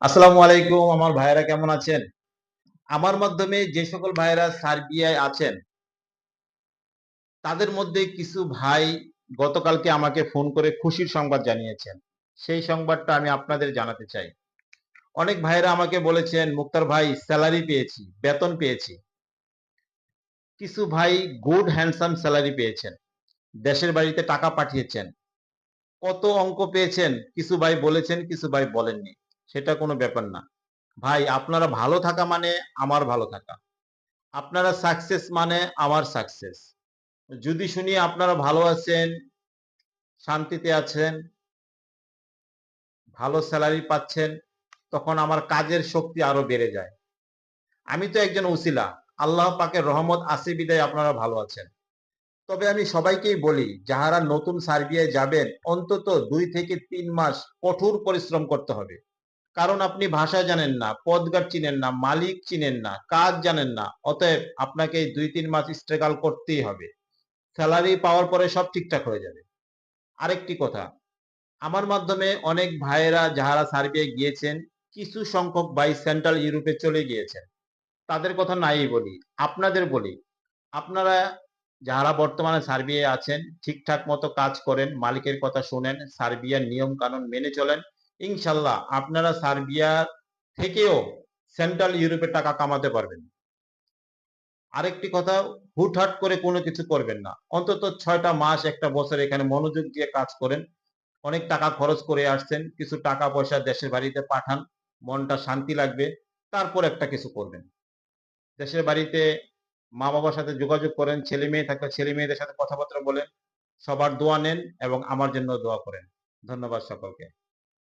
আসসালামু আলাইকুম। আমার ভাইয়েরা কেমন আছেন? আমার মাধ্যমে যে সকল ভাইয়েরা সার্বিয়ায় আছেন, তাদের মধ্যে কিছু ভাই গতকালকে আমাকে ফোন করে খুশির সংবাদ জানিয়েছেন। সেই সংবাদটা আমি আপনাদের জানাতে চাই। অনেক ভাইয়েরা আমাকে বলেছেন, মুক্তার ভাই স্যালারি পেয়েছি, বেতন পেয়েছি। কিছু ভাই গুড হ্যান্ডসাম স্যালারি পেয়েছেন। দেশের বাড়িতে টাকা পাঠিয়েছেন। কত অঙ্ক পেয়েছেন? কিছু ভাই বলেছেন, কিছু ভাই বলেননি। সেটা কোনো ব্যাপার না। ভাই আপনারা ভালো থাকা মানে আমার ভালো থাকা। আপনারা সাকসেস মানে আমার সাকসেস। যদি শুনি আপনারা ভালো আছেন, শান্তিতে আছেন, ভালো স্যালারি পাচ্ছেন, তখন আমার কাজের শক্তি আরো বেড়ে যায়। আমি তো একজন উসিলা। আল্লাহ পাকের রহমত আছে বিধায় আপনারা ভালো আছেন। তবে আমি সবাইকেই বলি, যাহারা নতুন সার্বিয়ায় যাবেন, অন্তত ২ থেকে ৩ মাস কঠোর পরিশ্রম করতে হবে। কারণ আপনি ভাষা জানেন না, পথঘাট চিনেন না, মালিক চিনেন না, কাজ জানেন না। অতএব আপনাকে এই ২-৩ মাস স্ট্রাগল করতেই হবে। স্যালারি পাওয়ার পরে সব ঠিকঠাক হয়ে যাবে। আরেকটি কথা, আমার মাধ্যমে অনেক ভাইয়েরা যাহারা সার্বিয়ায় গিয়েছেন, কিছু সংখ্যক ভাই সেন্ট্রাল ইউরোপে চলে গিয়েছেন। তাদের কথা নাই বলি, আপনাদের বলি। আপনারা যাহারা বর্তমানে সার্বিয়ায় আছেন, ঠিকঠাক মতো কাজ করেন, মালিকের কথা শোনেন, সার্বিয়ার নিয়ম কানুন মেনে চলেন। ইনশাল্লাহ আপনারা সার্বিয়া থেকেও সেন্ট্রাল ইউরোপে টাকা কামাতে পারবেন। আরেকটি কথা, হুটহাট করে কোনো কিছু করবেন না। অন্তত ৬টা মাস ১টা বছর এখানে মনোযোগ দিয়ে কাজ করেন। অনেক টাকা খরচ করে আসছেন, কিছু টাকা পয়সা দেশের বাড়িতে পাঠান, মনটা শান্তি লাগবে। তারপর একটা কিছু করবেন। দেশের বাড়িতে মা বাবার সাথে যোগাযোগ করেন, ছেলে মেয়ে থাকলে ছেলে মেয়েদের সাথে কথাবার্তা বলেন, সবার দোয়া নেন এবং আমার জন্য দোয়া করেন। ধন্যবাদ সকলকে।